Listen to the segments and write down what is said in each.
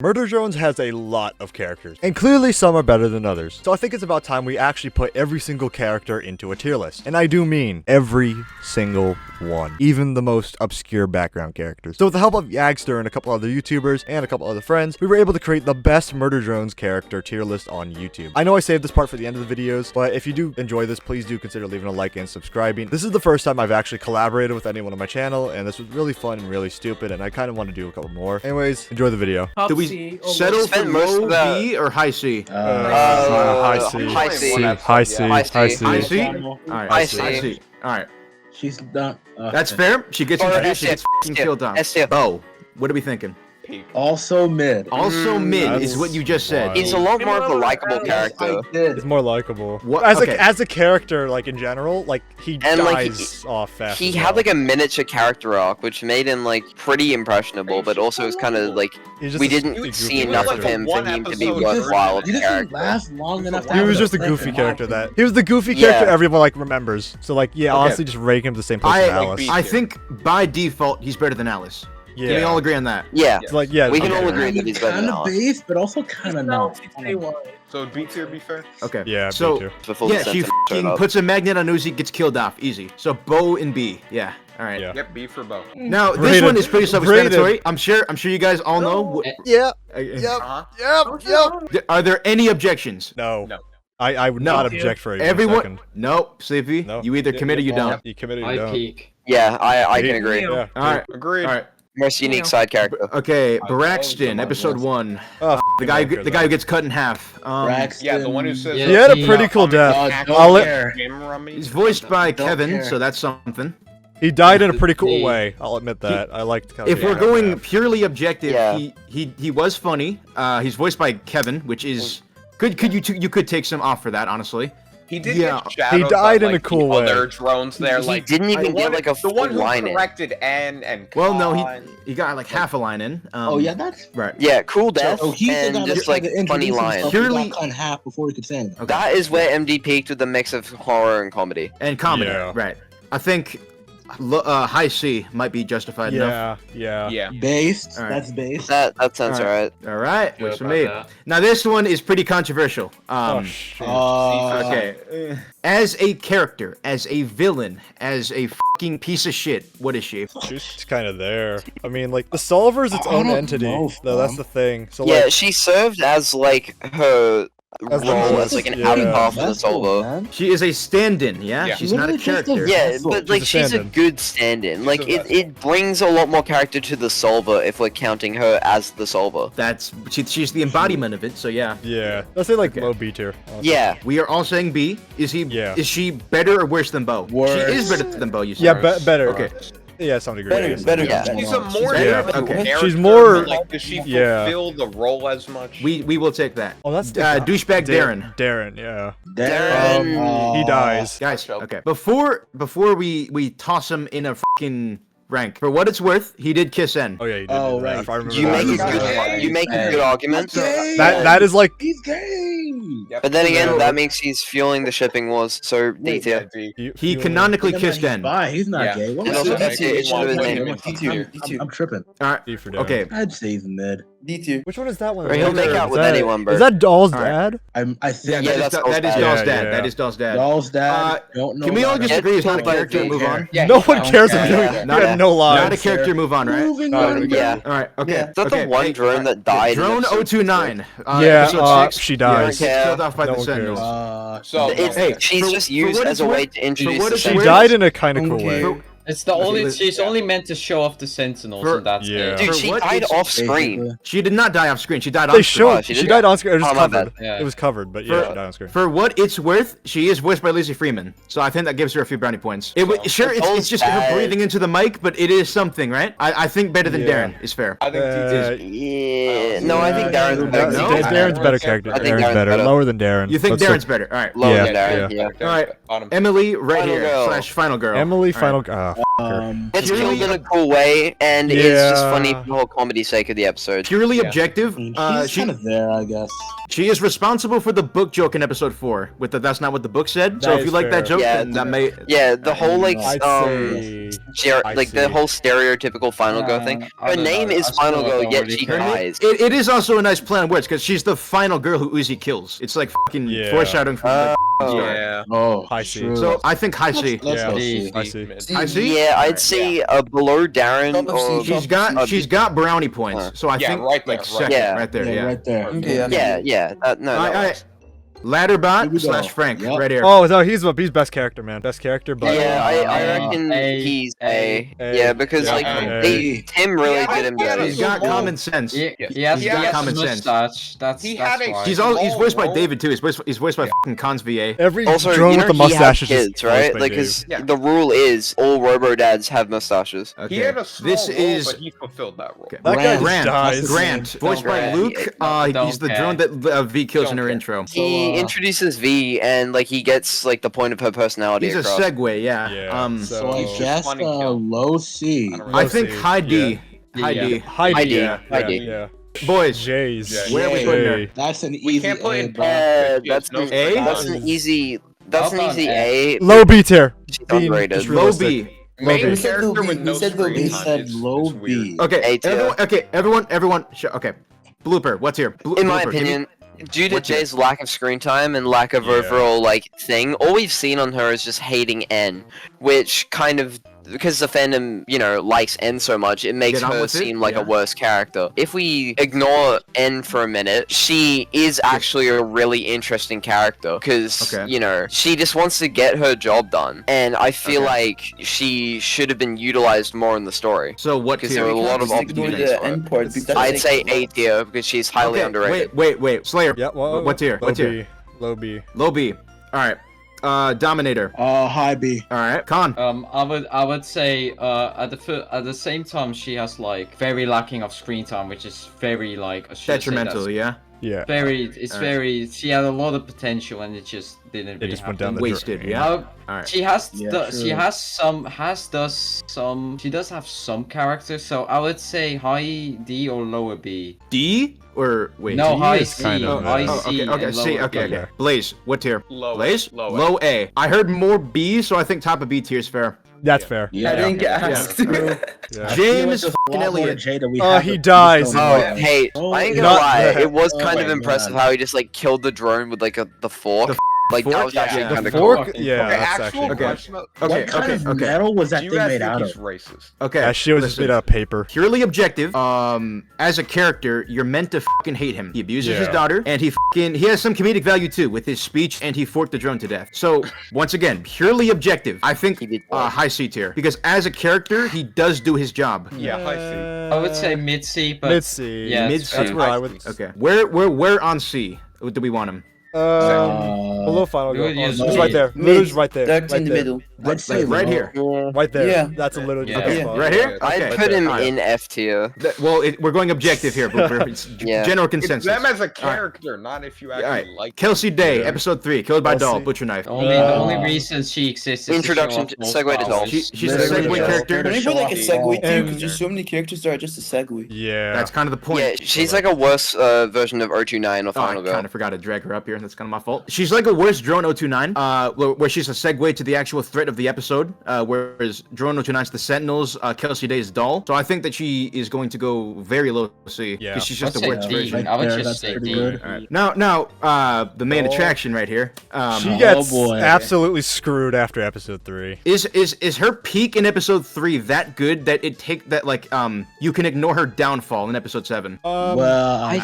Murder Drones has a lot of characters, and clearly some are better than others. So I think it's about time we actually put every single character into a tier list. And I do mean every single one, even the most obscure background characters. So with the help of Yagsterr and a couple other YouTubers and a couple other friends, we were able to create the best Murder Drones character tier list on YouTube. I know I saved this part for the end of the videos, but if you do enjoy this, please do consider leaving a like and subscribing. This is the first time I've actually collaborated with anyone on my channel, and this was really fun and really stupid, and I kind of want to do a couple more. Anyways, enjoy the video. Do we settle for low B or high C? High C. High C. High C. High High C. C. High C? High Alright, High high C. C. Alright. She's not. That's fair. She gets Or introduced, she S gets tier. f***ing killed off. S tier. Bo, what are we thinking? Also mid. Also mid is what you just said. wild. He's a lot more of a likable character. It's more likable. What? As Okay. as a character, like in general, like he And, like, dies off fast. He as had well. like a miniature character arc, which made him like pretty impressionable, but also was kind of like He's just we a didn't goofy see enough of character. him for him to be He worthwhile of He a doesn't character. last long enough. To He have was an just a effect, goofy in my character opinion. that he was the goofy character Yeah. everyone like remembers. So like yeah, Okay. honestly, just rank him to the same place as Alice. I think by default he's better than Alice. Can we all agree on that? Yeah, It's like yeah, we can okay. all agree that he's better Kind than of Alice. base, but also kind of not. So B tier be fair? Okay. Yeah, So me too. Before yeah, the she sentence showed f***ing up. puts a magnet on Uzi, gets killed off, easy. So Bo in B. Yeah. All right. Yeah. Yep, B for Bo. Now this Rated. one is pretty self-explanatory. Rated. I'm sure you guys all know. Yeah. Yep. Yep. Are there any objections? No. No. I would No. not object for a Everyone. second. Nope. Sleepy. No. You either commit or you don't. You committed. I You don't. peak. Yeah, I can agree. Yeah. All right. Agreed. All right. Most unique side character. Okay. I Braxton, love episode this. 1. Oh, The guy who gets cut in half. Braxton. Yeah, the one who says. Yeah. He had a pretty cool death. Don't I'll let- care. He's voiced by Don't Kevin, care. so that's something. He died in a pretty cool He- way. I'll admit that. I liked. Kind If we're going purely objective, Yeah. he was funny. He's voiced by Kevin, which is could you could take some off for that, honestly. He did Yeah. get shadowed He died by, in a like, cool the way. Other drones there, He like didn't even the get one- like a the one full who line in. corrected Anne and Well, no, Khan. he got like half a line in. Oh yeah, that's. Right. Yeah, cool death Oh, he's the and guy just that like tried to funny introduce lines. himself. Purely- He got cut in half before he could say anything. Okay. That is where MD peaked with the mix of horror and comedy. And comedy. Yeah. Right. I think high C might be justified enough. Yeah. Yeah. Based. All right. That's based. That sounds Alright. alright. All right. Good Works for about me. that. Now this one is pretty controversial. Oh shit. Okay. As a character, as a villain, as a fucking piece of shit, what is she? She's kind of there. I mean, like the solver's its I own don't entity. know, though that's fam. the thing. So Yeah, like, she served as like her As the role voice, as like an yeah. outcast of the That's cool, solver. man. She is a stand-in, yeah? Yeah. She's not a Literally just a character. Yeah, Vessel. but like She's a she's a stand-in. good stand-in. Like She's a it brings a lot more character to the solver if we're counting her as the solver. That's she's the embodiment of it, so yeah. yeah. Let's say like Okay. low B tier. honestly. Yeah, We are all saying B. Is Yeah. she better or worse than Bo? Worse. She is better than Bo, you said. Yeah, better. Okay. Yeah, some degree. I Better, guess. better. Yeah. than She's a She's more better. difficult Okay. character, She's more- but, like, does she Yeah. fulfill the role as much? We will take that. Oh, that's douchebag Darren. Darren, yeah. Darren. He dies. Guys, Joke. okay. Before we toss him in a fucking rank, for what it's worth, he did kiss N. Oh yeah, he did. Oh, do that, right. if I remember you that. make a He's good gay. you make a good argument. That is like He's gay. Yep. But then again, Yeah. that means he's fueling the shipping wars, so D Yeah, tier. D. He canonically He's kissed N. bi. He's not Yeah. gay. What And was also that? D tier, it should have been named. I'm tripping. All right. D for Darren. Okay. I'd say he's mid. Which one is that one? Or he'll make out Is with that- anyone, bro. Is that Doll's All right. dad? I Yeah, think Yeah, that that's is Doll's that is dad. Doll's Yeah, dad. yeah. That is Doll's dad. Doll's dad. Don't know. Can we all about just it. agree it's not a Get killed character? by and Move Daycare. on. Yeah, No one cares yeah, about yeah, you. yeah. You had no Not a lives. character. Move on. Right. Moving Alright, on. okay. Yeah. All right. Okay. Is that the okay. one hey, drone that died in Drone episode 029. Yeah, episode 6. she Yeah, dies. gets killed off by No the one Sentinels. So It's, Hey, she's for- just for used what as it's a way worth- to introduce what the it's She worth- Sentinels. died in a kind of cool Okay. way. For- It's the Okay, only. let's- She's yeah. only meant to show off the Sentinels, For- and that's Yeah. it. Dude, For she what died it's off screen. Basically. She did not die off screen. She died on They screen. showed. she She did? died on screen. It was Oh, my covered. bad. Yeah. It was covered, but For- yeah, she died on screen. For what it's worth, she is voiced by Lizzie Freeman, so I think that gives her a few brownie points. Sure, it's just her bad. breathing into the mic, but it is something, right? I think better than Yeah. Darren is fair. I think D Yeah. No, I think Darren's Darren's better. No? Darren's better character. I think Darren's Darren's better. better. Lower than Darren. You think Let's Darren's say- better? All right. Lower Yeah, than Darren, yeah. yeah. All right. Bottom. Emily, right Final here. girl. /final girl. Emily, All final. right. It's Purely- killed in a cool way, and it's just funny for the whole comedy sake of the episode. Purely objective, She's she kind of there, I guess. she is responsible for the book joke in episode 4. With the that's not what the book said. So That if you is like that fair. joke, Yeah, then that may. Yeah, the whole like I'd say like the whole stereotypical Final Girl thing. I Her don't name know, is I still Final Girl, don't yet really she care. dies. It is also a nice play on words because she's the final girl who Uzi kills. It's like fucking Yeah. foreshadowing from the Yeah. Oh, High C. true. So I think high C. Let's Yeah. go see. I see. I see. Yeah, I'd say below Darren Top of or C, She's got brownie points. So I Yeah, think right there, like right second, there. right there. Yeah, Yeah. right there. Okay, yeah. No, that works. Ladder Here bot we go. / Frank Yep. right here. Oh, no, he's best character, man. Best character, but Yeah, I Uh, reckon A, he's A. Yeah, because Yeah, like A. Tim really Yeah, did him yeah, dirty. He's got Small. common sense. He Yeah, has he has common sense. mustache. That's He that's had a- why. He's voiced by Small David too. He's voiced by fucking Cons VA. every Also, drone you know with the he has mustache is kids, just right? voiced by Like, Dave. cause Yeah. the rule is all robo dads have mustaches. Okay. He had a small This role, is but he fulfilled that role. Okay. That guy just Grant. dies. Grant, voiced by Grant. Luke. Don't He's the care. drone that V kills in Don't her care. intro. He introduces V, and like he gets like the point of her personality He's a across. segue, yeah. Yeah, So I So- guess funny kill. low C. I don't I Low think C, high D. yeah. High D. High High D. D, Yeah, high yeah, D. yeah. Boys, J's. Yeah, where are we putting her? Jay. That's an We easy can't put A, it bro. That's no an, A? that's an easy. That's an Up on easy A. A. Low B tier. She's Being underrated. just Low realistic. B. Main B. character with He no said low screen B. time He said is low weird. B. Okay, A tier. everyone. Okay, blooper. What's here? In my Blooper, give me- opinion, due to What's your- Jay's lack of screen time and lack of Yeah. overall like thing, all we've seen on her is just hating N, which kind of because the fandom, likes N so much, it makes Get on her with it, seem like yeah. a worse character. If we ignore N for a minute, she is actually a really interesting character because Okay. she just wants to get her job done, and I feel Okay. like she should have been utilized more in the story. So what Because tier? there were a lot of Just ignore opportunities. the for it. end part, because that's I'd like- say A tier because she's highly Okay, underrated. Wait. Slayer. Yeah, well, What tier? Low What tier? B. Low B. Low B. All right. Dominator. High B. All right. Khan. I would say at the same time she has like very lacking of screen time, which is very like I should say Detrimental. that's Yeah. Yeah. It's Alright. very. She had a lot of potential and it just didn't. It really just went happen. down the Wasted. drain. Yeah. Uh, All right. She has Yeah, she true. has some she does have some character, so I would say high D or lower B. D or wait. No, D high is C, kind of, high Oh, C. okay. and See. lower Okay. B. Okay. Blaze. What tier? Low A, Blaze. low A. Low A. I heard more B, so I think top of B tier is fair. That's fair. Yeah. I didn't get asked. Yeah. James fucking fucking Elliott. He dies. Oh, Yeah. hey, Oh, I ain't not gonna lie, that. it was Oh kind of my impressive God. how he just like killed the drone with like the fork. Like that fork? was actually Yeah. kind The of cool. fork? Fucking Yeah, Okay, that's actual actually. Okay. question. Okay. What kind Okay. of Okay. metal was that Do you thing guys made think out he's of? racist? Okay. That shit was just listen. made out of paper. Purely objective. As a character, you're meant to fucking hate him. He abuses his Yeah. daughter, and he has some comedic value too with his speech, and he forked the drone to death. So once again, purely objective. I think He did well. high C tier because as a character, he does do his job. Yeah, I see. I would say mid C, but Mid C. Yeah, Mid it's C. That's fair. where I would. Okay. Where on C do we want him? Below Final Girl. Dude, It's use right B. there. Mid. Literally right there. Ducks Right in the there. middle. I'd say Right low. here. Right there. Yeah. That's a literally Yeah. the best Yeah. spot. Right here. I'd Okay. put him Alright. in F tier. Well, we're going objective here, Blooper. It's Yeah. general It's consensus. them as a character, not if you actually Alright. like. Kelsey Day, Yeah. episode 3, killed by Kelsey. doll, butcher knife. the only reason she exists is Introduction to to show off segue to Wolf's dolls. powers. She's a Literally, segue yeah. character. Don't even like a segue too, And- because there's so many characters that are just a segue. Yeah. That's kind of the point. Yeah, she's like a worse version of 029 or Oh, I Final Girl. kind of forgot to drag her up here. That's kind of my fault. She's like a worse Drone 029, where she's a segue to the actual threat of the episode, whereas Drone 029's the Sentinels, Kelsey Day's doll. So I think that she is going to go very low C, because Yeah. she's just I'd a say worse D. version. I would There, just that's say pretty D. good. Alright. Now, the main Oh. attraction right here. She gets boy. absolutely screwed after episode 3. Is her peak in episode 3 that good that you can ignore her downfall in episode 7? Well, I-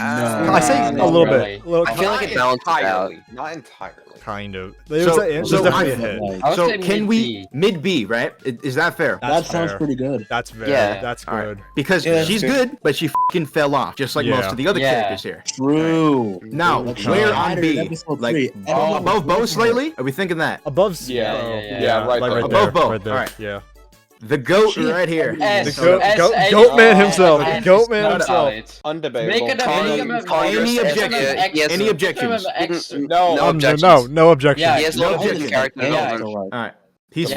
no. I say a Not little really. bit. A little I feel like it Not balances out. entirely. Not entirely. kind of. So- There's so definitely a I- hit. Like, I would So say can mid we B. mid B, right? Is that fair? that That's sounds fair. pretty good. That's very. Yeah. That's All right. good. Because Yeah, she's fair. good, but she fucking fell off, just like most Yeah. of the other Yeah. characters here. True. Now, Let's where try. on B? Episode Like, three. above Bo slightly? Are we thinking that? Above. Yeah, oh, yeah, yeah, right like there. right Above there. Bo. Right there. Alright. Yeah. The goat She- right here. S, The goat- S, goat- A, Goatman oh, himself. S, Goatman not himself. valid. Undebatable. Make it a Con- make him a- Congress Any has objection? a- he has Any a- objections? X. No. No No objections. objections. He has No no objections. character Yeah. development. Alright. He's Yeah.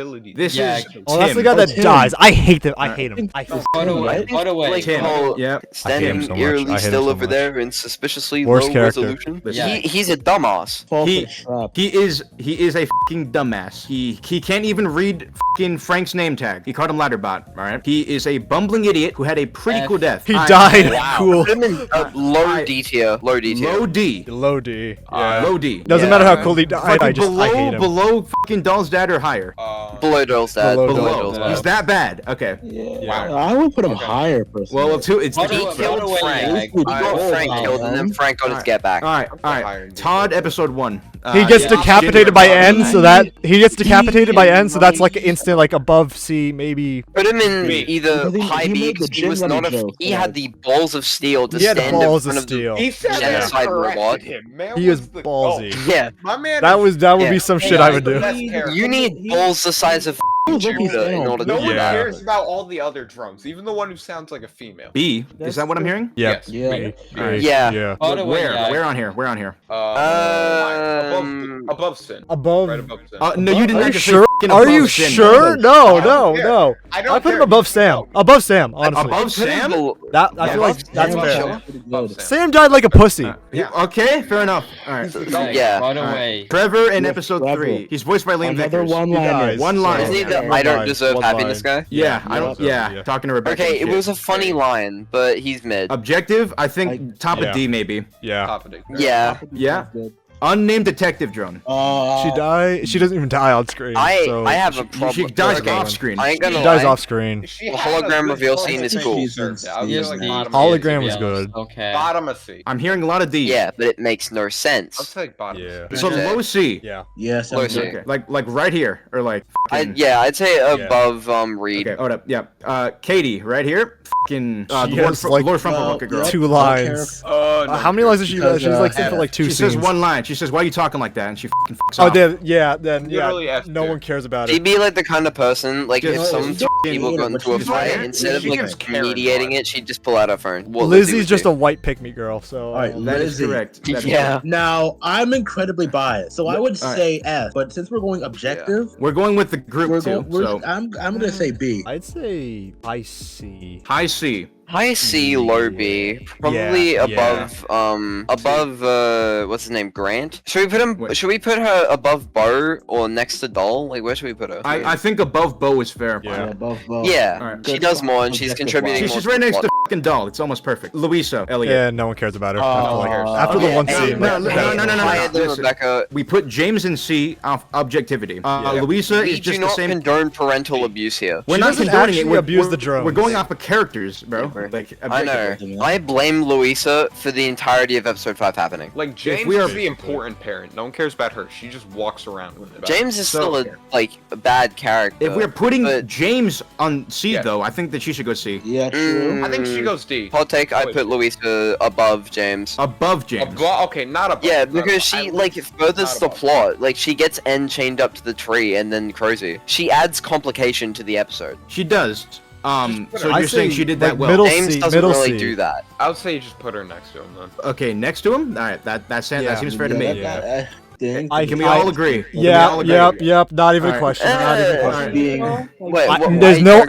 ability. This Yeah. is Oh, that's the Tim. guy that Tim. dies. I hate them. I hate him. I hate By the way, Like, Tim, whole yep. standing so much. I eerily hate him still so over much. there and suspiciously Worst low character. resolution. Yeah. He's a dumbass. Fall for He- the trap. He is a fucking dumbass. He can't even read fucking Frank's name tag. He called him Ladderbot. All right. He is a bumbling idiot who had a pretty cool death. He died. Wow. Cool. Put him in low D tier. Low D tier. Low D. Low D. Yeah. Low D. Doesn't Yeah. matter how cool he died. I Fucking just I hate him. below fucking Doll's dad or higher. Below Dole's dad. Below Below Dole's Dole's dad. dad. He's that bad. Okay. Yeah. I would put him higher, personally. Well, it's By the the He way, killed by the way, Frank. yeah, He got Frank killed and then Frank got his get back. All right. Todd, episode 1. He gets yeah, decapitated by N, so that he gets decapitated by N, so He- that's like instant, like above C, maybe. Put him in Wait, either because he high B made the because he was gym not running a. joke, He yeah. had the balls of steel to He had stand balls in of front of the. steel. He said Genocide that robot. corrected him. Man He was the ballsy. GOAT. Yeah, My man. That would Yeah. be some Hey, shit I guys, would the do. best character. you need balls the size of Look, he's Jupiter in down. order to No do one Yeah. that. cares about all the other drums, even the one who sounds like a female. B. Is that what I'm hearing? Yeah. Yes. Yeah. Alright. Yeah. Yeah. By the way, Where? yeah, Where on here? Where on here? Above sin. Above. Right above sin. No, you did Are not you just say sure? fucking Are above you Sin. sure? No, I no, don't care. no. I don't I put him care. above Sam. Above Sam, honestly. Above Sam? That I feel like that's Above fair. Sam. Above Sam. Sam died like a pussy. Yeah. Okay, fair enough. All right. okay, Yeah. by the Alright. way, Trevor in Yes, episode Trevor. 3. He's voiced by Liam Another Vickers. one-liner. dies. One line. Isn't he the One I don't line. deserve One happiness line. guy? Yeah, Yeah. I don't. Yeah, talking to Rebecca. Okay, and it shit. was a funny line, but he's mid. Objective. I think top Yeah. of D maybe. Yeah. Top of it. Yeah. Yeah. Unnamed detective drone. She died. She doesn't even die on screen. so I have a problem. She dies Okay, off screen. I ain't gonna She dies lie. off screen. She The had a hologram good reveal role. scene is I think cool. she deserved it. I would yes, say like the bottom, Hologram to be was honest, good. Okay. bottom of C. I'm hearing a lot of D. Yeah, but it makes no I'll sense. say bottom. Yeah. of C. So Okay. low C. Yeah. Yes, Low I'm C. good. Okay. Like right here or like. fucking- I'd say above Reed. Okay. Hold up. Yeah. Katie, right here. Fucking. She Lord, has, like, Lord Frontal girl. Two lines. No. How many lines does she? Because, She's like in for like two She scenes. says one line. She says, "Why are you talking like that?" And she fucking fucks Oh, off. then yeah. Literally F No tier. one cares about She'd it. be like the kind of person, like if Just- some just people got into a she's fight, right. instead of She like gives Karen mediating vibes. it, she'd just pull out her phone. What Lizzie Lizzie's would just do. a white pick me girl. So Alright, That is Lizzie. correct. That is Yeah. correct. Now, I'm incredibly biased, so I would Alright. say F. But since we're going objective, We're going with the group we're too. going. So I'm gonna say B. I'd say I see. high C. High C, low B, probably Yeah, above what's his name, Grant. Should we put him? Wait. Should we put her above Bo or next to Doll? Like where should we put her? I think above Bo is fair. Yeah. Above. Yeah, Alright. she Good does for more and she's objective contributing wise. more. She's to right next plot. to fucking Doll. It's almost perfect. Louisa, Elliot. Yeah, no one cares about her. Oh, After the Okay, one hey, scene. no, like, no, no, Higher than Listen. Rebecca. We put James in C off objectivity. Yeah. Louisa We is do just the not same. condone parental abuse here. We're She not doesn't condoning it. actually We're, abuse we're, the drones. We're going off of characters, bro. Whatever. Like, I know. objectively. I blame Louisa for the entirety of episode 5 happening. Like James we are- is the important parent. No one cares about her. She just walks around with it. James is So- still a bad character. If we're putting but- James on C, Yeah. though, I think that she should go C. Yeah, true. I think she goes D. Hot take, I put Louisa above James. Above James. Okay, not above. Yeah, not above. because she like furthers not the above. plot. Like she gets N chained up to the tree and then crazy. She adds complication to the episode. She does. Just put So her- I you're saying say, she did like, that well. middle James C, doesn't middle really C. do that. I would say just put her next to him then. Okay, next to him. All right, that seems fair to me. Yeah. Dang. Can we all agree? Can we Yeah, all agree? yep. Not even a Alright. question. Not even a Uh, question. Being Wait,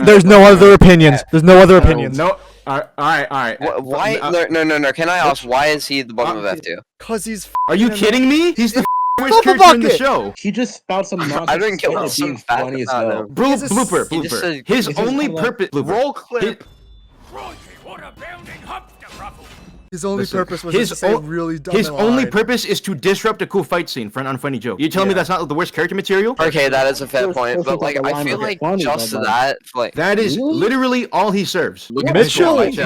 There's no other opinions. There's no other opinions. No. All right. Why? No. Can I ask why is he at the bottom of F tier? Cause he's. Are you kidding me? He's the worst Flip a character in the bucket. show. he just spouts some nonsense. I don't get while what's being so bad funny as about hell. him. He's a- Blooper. he just said- His It's only just purpose. Blooper. Roll clip. His only Listen, purpose was his to say o- really dumb. His only line. purpose is to disrupt a cool fight scene for an unfunny joke. You telling me Yeah. that's not the worst character material? Okay, that is a fair First- point, first but of all, like the I line feel was like funny, just but, that, like That is Really? literally all he serves. Look at Mitchell was Mitchell.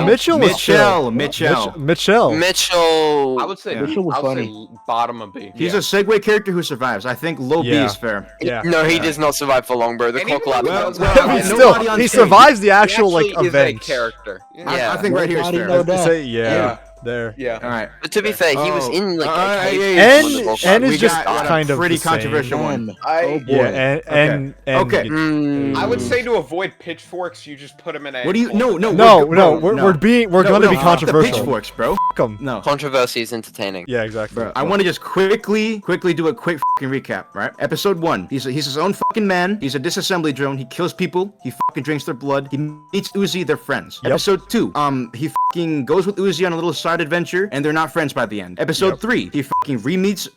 chill. Mitchell. Mitchell. Mitchell. I would say. Yeah. Mitchell was I would say funny. bottom of B. He's a segue character who survives. I think low B Yeah. is fair. Yeah. No, he does not survive for long, bro. The And clock even lap. though goes he on. does- I mean, Nobody still, on he stage. survives the He actual like actually is event. a character. Yeah. I think right here is Nobody fair. know that. Say yeah. there. Yeah. All right. But to be fair, he was Oh, in like yeah, a cave. yeah, yeah. when the N Vulcan- is just got a kind of pretty the same. controversial one. Oh I- boy. Yeah, and Okay. Mm. I would say to avoid pitchforks, you just put him in a. What do you? No, No, bro, we're no. we're gonna be fuck controversial. The pitchforks, bro. Fuck 'em. No. Controversy is entertaining. Yeah, exactly. Bro, I want to just quickly do a quick fucking recap, right? Episode 1. He's his own fucking man. He's a disassembly drone. He kills people. He fucking drinks their blood. He meets Uzi. They're friends. Yep. Episode 2. He fucking goes with Uzi on a little side adventure, and they're not friends by the end. Episode Yep. 3. He fucking reunites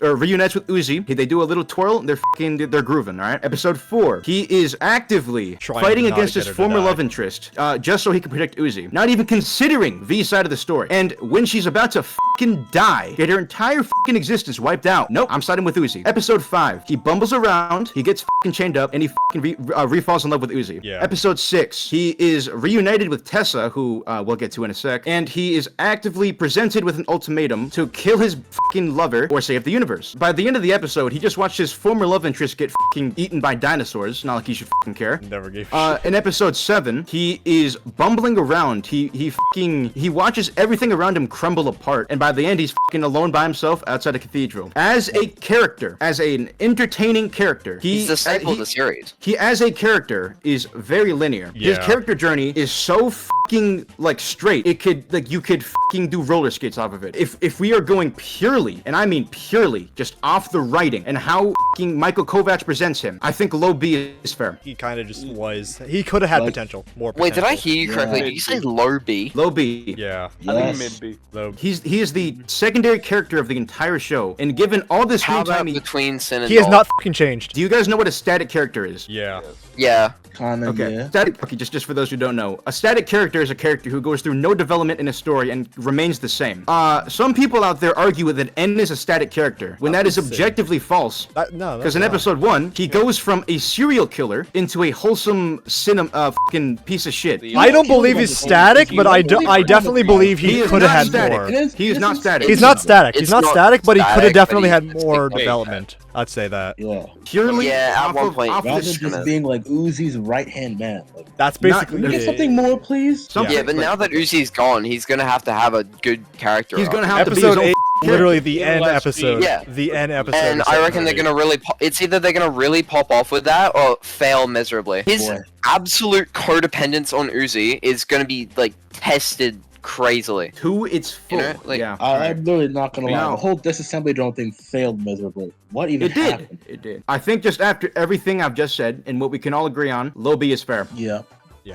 with Uzi. They do a little twirl. They're grooving. All right. Episode 4. He is actively Trying fighting not to against get his her to former die. love interest, just so he can protect Uzi. Not even considering V's side of the story. And when she's about to fucking die, get her entire fucking existence wiped out. Nope, I'm siding with Uzi. Episode 5. He bumbles around, he gets fucking chained up, and he fucking re-falls in love with Uzi. Yeah. Episode 6. He is reunited with Tessa, who we'll get to in a sec, and he is actively presented with an ultimatum to kill his fucking lover or save the universe. By the end of the episode, he just watched his former love interest get fucking eaten by dinosaurs. Not like he should fucking care. Never gave a shit. In episode 7, he is bumbling around. He watches everything around him crumble apart, and by the end, he's fucking alone by himself outside a cathedral. As a character, as an entertaining character, He's the staple of the series. he as a character is very linear. His Yeah. character journey is so fucking like straight. It could like you could fucking do roller skates off of it. If we are going purely, and I mean purely, just off the writing and how fucking Michael Kovacs presents him, I think low B is fair. He kind of just was. He could have had Like- potential. More. Wait, did I potential. hear you correctly? Yeah. Did you say low B? Low B. Yeah. I think Yes. mid B. Though He is the secondary character of the entire show, and given all this How screen about time, between Sin and he has Dolph? not fucking changed. do you guys know what a static character is? Yeah. Yeah. Kinda, Okay. yeah. Static. Okay, just for those who don't know, a static character is a character who goes through no development in a story and remains the same. Some people out there argue that N is a static character when that is objectively false. No. Because in episode 1, he goes from a serial killer into a wholesome fucking piece of shit. I don't believe he's static, but I definitely believe he is could have not had static. more. He is not static. He's not static. It's He's not not static, but he could have static, but definitely he- had it's more big. development. I'd say that. Yeah. Purely Yeah, at off one of, point. off Rather the than script. just being like Uzi's right hand man. Like, That's Not- basically can we get it. something more, please? Something Yeah, but now that Uzi's gone, he's gonna have to have a good character. he's arc. gonna have to be his Episode own 8, character. literally the end less episode. Yeah. The end episode. And is I set reckon they're already. gonna really. It's either they're gonna really pop off with that or fail miserably. His Boy. absolute codependence on Uzi is gonna be like tested crazily. To its full. You know, like- yeah. I'm really not gonna lie. No. The whole disassembly drone thing failed miserably. What even It did. happened? It did. I think just after everything I've just said and what we can all agree on, low B is fair. Yeah.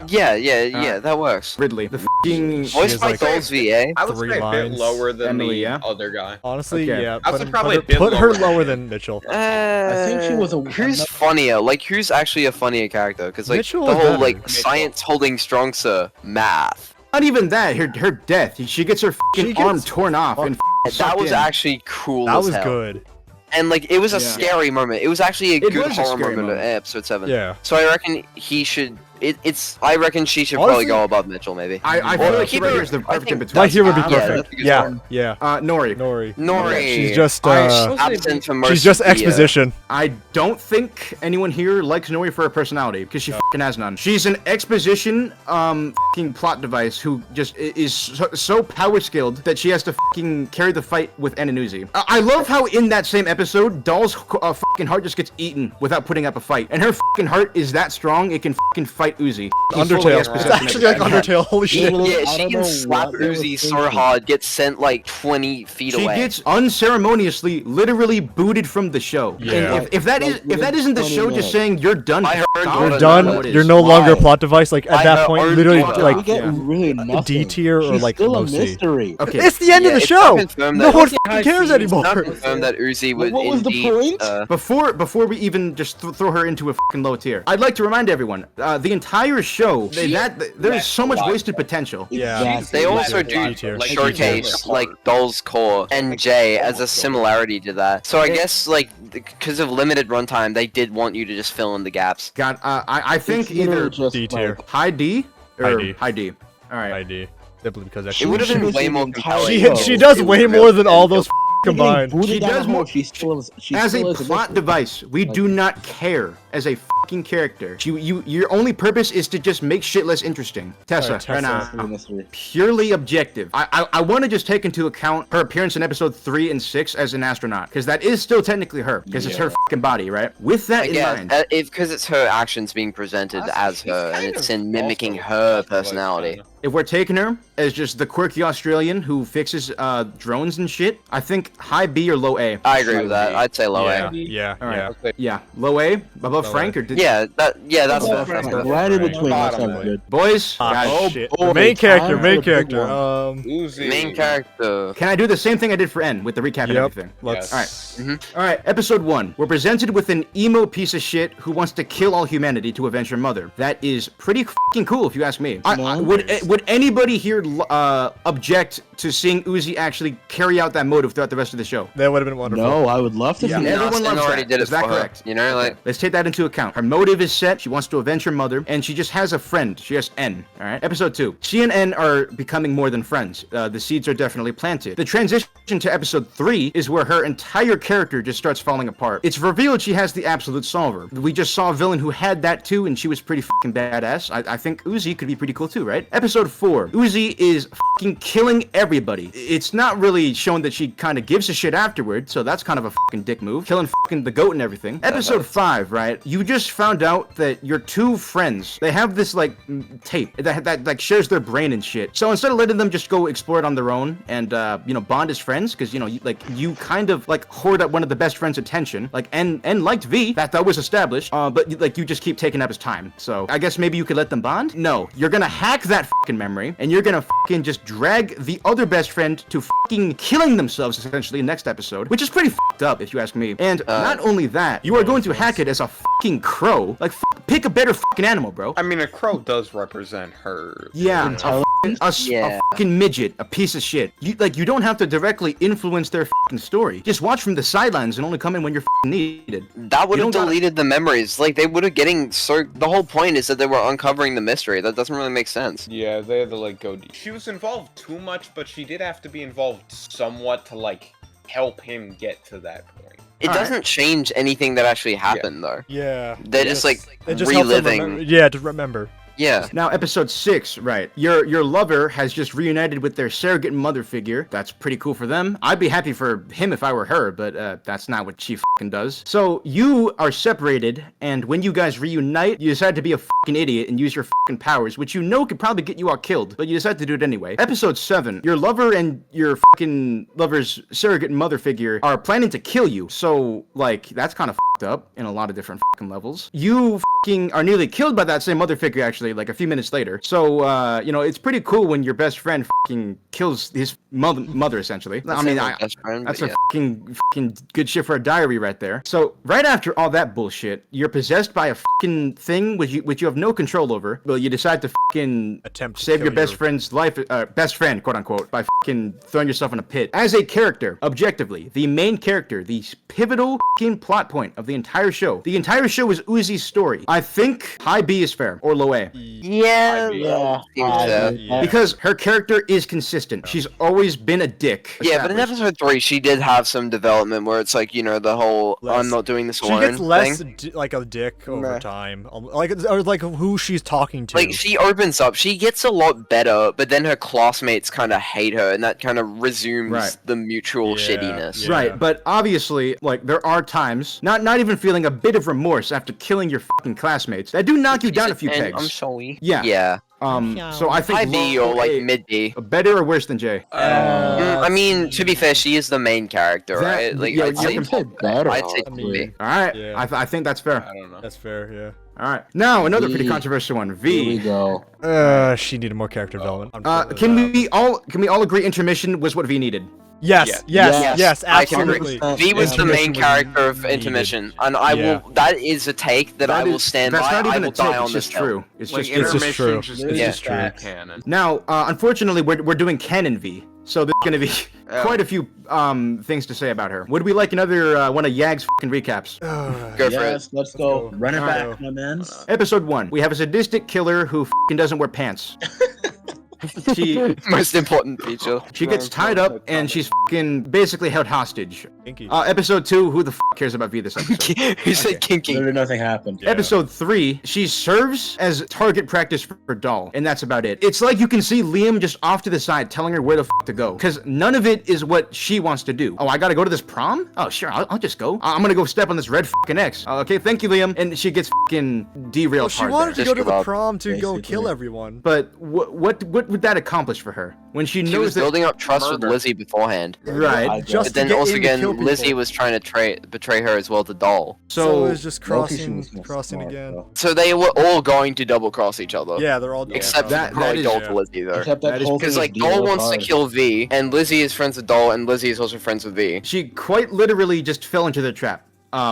Yeah, that works. Ridley, the f***ing Voiced is by like- Dolls VA. I would 3 say a bit lines. lower than Emily, the yeah? other guy. Honestly, Okay. yeah. I would Put, say probably a put, bit put her lower. lower than Mitchell. I think she was a- Who's another- funnier? Like, who's actually a funnier character? Because like Mitchell the is whole better. like Mitchell. science holding strong sir math. Not even that. Her death. She gets her She f***ing gets- arm torn off and That sucked was in. actually cool. That as was hell. good. And like it was a Yeah. scary moment. It was actually a It good was a horror scary moment moment. in episode 7. Yeah. So I reckon he should. I reckon she should Honestly- probably go above Mitchell, maybe. I Or feel like keep right her- here is the I perfect in think- between. Right here would be Yeah, perfect. that's a good Yeah. one. Yeah. Nori. Nori. Nori. She's just absent from most. she's just of the, exposition. I don't think anyone here likes Nori for her personality because she fucking has none. She's an exposition fucking plot device who just is so power skilled that she has to fucking carry the fight with En and Uzi. I love how in that same episode, Doll's fucking heart just gets eaten without putting up a fight, and her fucking heart is that strong it can fucking fight Uzi. He's fully Undertale. exposition It's actually like every time. Undertale. Holy shit. Literally, Yeah, I she don't can know slap what they were Uzi so thinking. hard, get sent like 20 feet She away. gets unceremoniously, literally booted from the show. Yeah. And if that isn't the Like, show just saying you're done, I heard stop, You're You're I don't done. know what it You're is. no longer a Why? plot device. Like at I that heard point, Orange literally, Water. We like get yeah. really nothing. D tier or She's like still low a C. mystery. Okay. It's the end of Yeah, the it's show. not confirmed No that- one Okay, fucking cares I see. It's not anymore. confirmed that Uzi would What was the indeed. point? Before we even just throw her into a fucking low tier, I'd like to remind everyone, the entire show, there's so much wasted potential. Yeah. Exactly. They also D do tier. Like, showcase like Doll's Core and J as a similarity to that. So I guess like because of limited runtime, they did want you to just fill in the gaps. God, I think It's literally either just D tier. like- high D or High D. high D. All right. ID. Simply because that It would have been was way in more the entire compelling. show. she does It way would more really than all been- those combined. Booted She down does the hole, more- she still is. She As still a is plot mystery. device, we do not care as a fucking character. Your only purpose is to just make shit less interesting. Tessa, Tessa. right now, Mystery. purely objective. I want to just take into account her appearance in episode 3 and 6 as an astronaut, because that is still technically her, because it's her fucking body, right? With that in Yeah, mind, because it's her actions being presented as her, and it's in mimicking her personality. if we're taking her as just the quirky Australian who fixes drones and shit, I think high B or low A. I agree with that. I'd say low Yeah, A. yeah, All right. yeah. Yeah, low A above Low Frank A. or did Yeah, that's fair. That's fair. Right in between. That Bottom sounds lane. good. boys? guys, Oh shit. boy, Main character, time main for a big character. Uzi. Main character. can I do the same thing I did for N with the recap and Yep. everything? Let's. Yes. All right, episode 1. We're presented with an emo piece of shit who wants to kill all humanity to avenge her mother. That is pretty fucking cool, if you ask me. Would anybody here object to seeing Uzi actually carry out that motive throughout the rest of the show? That would have been wonderful. No, I would love to see Everyone that. Austin loves already that. did it Is that for her, correct? you know, like Let's take that into account. Her motive is set. She wants to avenge her mother, and she just has a friend. She has N. All right. Episode 2. She and N are becoming more than friends. The seeds are definitely planted. The transition to episode 3 is where her entire character just starts falling apart. It's revealed she has the absolute solver. We just saw a villain who had that too, and she was pretty fucking badass. I think Uzi could be pretty cool too, right? Episode 4. Uzi is fucking killing everybody. It's not really shown that she kind of gives a shit afterward, so that's kind of a fucking dick move. Killing fucking the goat and everything. Episode 5, right? You just found out that your two friends, they have this like tape that like shares their brain and shit. So instead of letting them just go explore it on their own and you know, bond as friends, because you know, you kind of like hoard up one of the best friends' attention, like and liked V, that was established, but like you just keep taking up his time. So I guess maybe you could let them bond. No, you're gonna hack that fucking memory, and you're gonna fucking just drag the other best friend to fucking killing themselves essentially next episode, which is pretty fucked up if you ask me. And not only that, you are going to hack it as a fucking crow. Like pick a better fucking animal, bro. I mean, a crow does represent her. Yeah, a Yeah. fucking midget, a piece of shit. You don't have to directly influence their fucking story. Just watch from the sidelines and only come in when you're fucking needed. that would You have don't gotta- deleted the memories. Like they would have getting so. The whole point is that they were uncovering the mystery. That doesn't really make sense. Yeah, they had to like go deep. She was involved too much, but she did have to be involved somewhat to like help him get to that point. It Alright. doesn't change anything that actually happened though. Yeah. They're just like it just helps them reliving. remember. Yeah, to remember. Yeah. Now, episode 6, right? Your lover has just reunited with their surrogate mother figure. That's pretty cool for them. I'd be happy for him if I were her, but that's not what she fucking does. So you are separated, and when you guys reunite, you decide to be a fucking idiot and use your fucking powers, which you know could probably get you all killed, but you decide to do it anyway. Episode 7, your lover and your fucking lover's surrogate mother figure are planning to kill you. So, like, that's kind of fucked up in a lot of different fucking levels. You fucking are nearly killed by that same mother figure, actually, like a few minutes later. So, you know, it's pretty cool when your best friend fucking kills his mother essentially. That's I mean, my best friend, that's but a yeah. fucking good shit for a diary right there. So, right after all that bullshit, you're possessed by a fucking thing which you have no control over. Well, you decide to fucking Attempt to save kill your best friend's life, best friend, quote unquote, by fucking throwing yourself in a pit. As a character, objectively, the main character, the pivotal fucking plot point of the entire show. The entire show is Uzi's story. I think high B is fair, or low A. Yeah. Yeah. Seems so. Yeah. Because her character is consistent. She's always been a dick. Yeah, but in established. episode 3, she did have some development where it's like, you know, the whole Less- I'm not doing this She alone gets less thing. like a dick over Meh. time, like who she's talking to. Like, she opens up, she gets a lot better, but then her classmates kind of hate her, and that kind of resumes Right. the mutual Yeah, shittiness. yeah. Right, but obviously, like, there are times, not even feeling a bit of remorse after killing your fucking classmates, that do knock you down a few And pegs. I'm sorry. Yeah. Yeah. So I think High B low or like A- mid B. better or worse than Jay? I mean, to be fair, she is the main character, That- right? Like, yeah, I'd you say, can say better, I'd say I B. mean, All right, Yeah. I think that's fair. I don't know. That's fair, yeah. All right, now another pretty V. controversial one. Here we V. go. She needed more character development. Can we all agree intermission was what V needed? Yes, Yes. yes, I can absolutely. agree. V was the main Intermission was character of needed. Intermission, and I Yeah. will. That is a take that I will is- stand that's by. not I even will a take, die on it's this just hill. true. It's Like just it's just intermission true. just It's is just true facts. canon. Now, unfortunately, we're doing canon V, so there's gonna be quite a few things to say about her. Would we like another one of Yag's fucking recaps? Go for it. Yes, let's go. go. Run it Alright. back, my mans. Episode 1. We have a sadistic killer who fucking doesn't wear pants. She Most important feature. gets tied up and she's fucking basically held hostage. Kinky. Episode 2, who the f cares about V this episode? Who said kinky? Literally nothing happened. Yeah. Episode 3, she serves as target practice for Doll, and that's about it. It's like you can see Liam just off to the side telling her where the f to go, because none of it is what she wants to do. Oh, I gotta go to this prom? Oh, sure, I'll just go. I'm gonna go step on this red f***ing X. Okay, thank you, Liam. And she gets f***ing derailed Well, she hard wanted there. to go to Just the give up, prom to go basically. kill everyone. But what would that accomplish for her when she She knows was that? building up trust with Murder. Lizzie beforehand. Right. Just But to then get also in to kill again, Lizzie people. was trying to betray her as well to Doll. So it So was just Loki, she crossing was more crossing smart, again. though. So they were all going to double cross each other. Yeah, they're all Except that- for probably that is- Doll yeah. to Lizzie though. Except That that is whole Because thing like was Doll derailed wants to hard. kill V, and Lizzie is friends with Doll, and Lizzie is also friends with V. she quite literally just fell into the trap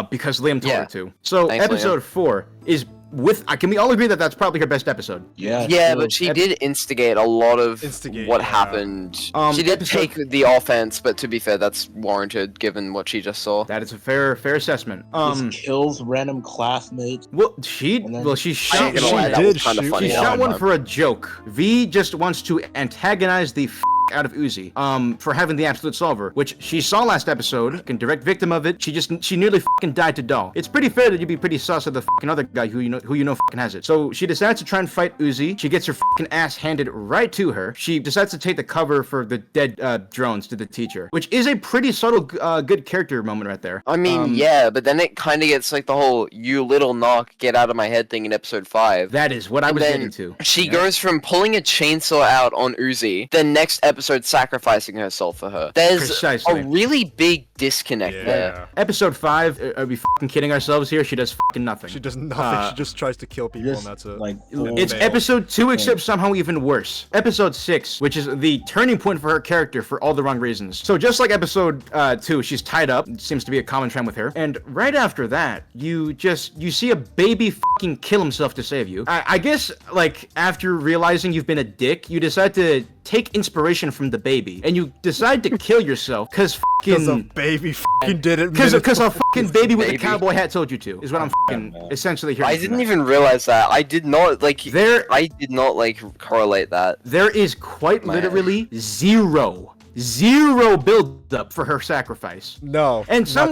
because Liam told Yeah. her to. So Thanks, Liam. episode 4 is with. Can we all agree that that's probably her best episode? Yeah. Yeah, so- but she did instigate a lot of Instigate, what yeah. happened. She did episode- take the offense, but to be fair, that's warranted given what she just saw. That is a fair assessment. Just kills random classmates. Well, And then- she I ain't shot. gonna lie, she that did was kind of shoot funny. She at shot the one time. for a joke. V just wants to antagonize the out of Uzi for having the absolute solver, which she saw last episode. Can direct victim of it. She nearly died to Doll. It's pretty fair that you'd be pretty sus of the other guy who you know has it. So she decides to try and fight Uzi. She gets her ass handed right to her. She decides to take the cover for the dead drones to the teacher, which is a pretty subtle good character moment right there. I mean, yeah, but then it kind of gets like the whole "you little knock, get out of my head" thing in episode 5. That is what I And was then getting to. She goes from pulling a chainsaw out on Uzi, then next episode sacrificing herself for her. There's Precisely. a really big disconnect there. Yeah. Episode 5, are we kidding ourselves here? She does nothing. She does nothing. She just tries to kill people, Just, and that's it. like, It's fail. episode 2, except somehow even worse. Episode 6, which is the turning point for her character for all the wrong reasons. So just like episode 2, she's tied up. It seems to be a common trend with her. And right after that, you see a baby kill himself to save you. I guess, like, after realizing you've been a dick, you decide to take inspiration from the baby, and you decide to kill yourself because Because a baby did it. because minutes a fucking baby with a Baby. cowboy hat told you to, is what I'm essentially hearing. I from didn't that. even realize that. I did not like. I did not like correlate that. There is quite Man. literally zero build up for her sacrifice. No. And some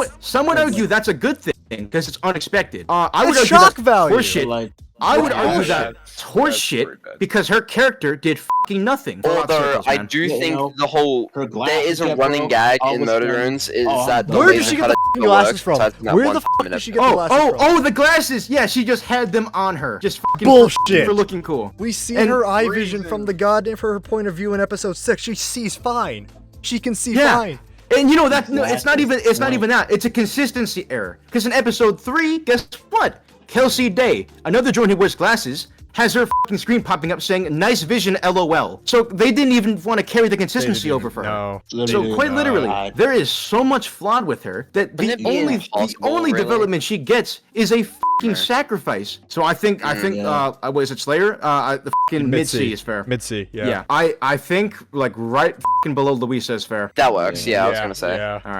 would argue that's a good thing because it's unexpected. I would It's argue shock that's value. horseshit. like, I would Yeah, argue that's- that's that's horseshit pretty bad. because her character did fucking nothing. Full out Although circles, I man. do Yeah, you think know, the whole her glasses there is a get running broke, gag all in was Murder done. Runes is Oh, that the Where did laser she get cutter the still glasses works, from? besides that Where one the fuck minute did she get episode. the glasses from? Oh, the glasses! Yeah, she just had them on her. Just fucking Bullshit. for looking cool. We see And her eye reason- vision from the goddamn for her point of view in episode 6. She sees fine. She can see Yeah. fine. And you know that no, it's not even Glasses. that. It's a consistency error. Because in episode 3, guess what? Kelsey Day, another drone who wears glasses, has her fucking screen popping up saying "nice vision, LOL." So they didn't even want to carry the consistency over for her. No. So Literally, quite literally, God. there is so much flawed with her that Wouldn't the it be only impossible, really? development she gets is a fucking sacrifice. So I think Yeah. what is it, Slayer? The fucking mid C is fair. Mid-C, yeah. Yeah, I think like right fucking below Louisa is fair. That works. Yeah, I was gonna say. Yeah. All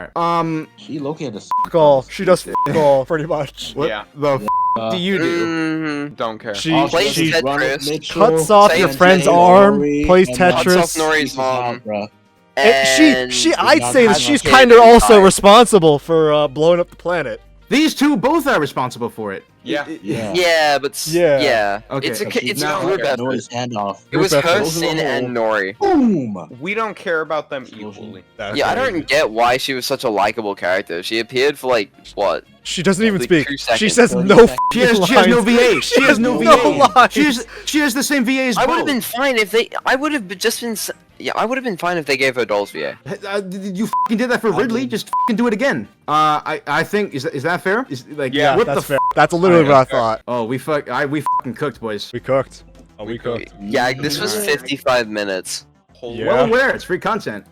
right. She Loki had a Fuck all. She does fuck all, pretty much. What Yeah. the f do you do? Mhm. Don't care. She Plays she Tetris. cuts off your Saves friend's Nori, arm, plays Cuts off Tetris. Nori's arm. And she I'd not say that having she's kids kind of also inside. responsible for blowing up the planet. These two both are responsible for it. Yeah. Yeah. Yeah, but Yeah. Okay. it's a Okay, it's now- a group okay. effort. Nori's handoff. It was Group her, effort. Sin, and Nori. Boom. We don't care about them equally. That's Yeah, I crazy. don't get why she was such a likable character. She appeared for like what? She doesn't even like speak. 2 She seconds. says 30 no seconds. She has no lines. VA. She has no VA. lines. She has the same VA as I would have Bo. been fine if they. I would have just been. Yeah, I would have been fine if they gave her Dolls VA. You fucking did that for Ridley. Just fucking do it again. I think is that fair? Is like Yeah, what that's the fair. That's literally what I fair. thought. Oh, we fucking cooked, boys. We cooked. Oh, we cooked. Yeah, this was 55 minutes. Holy Yeah. Well aware, it's free content.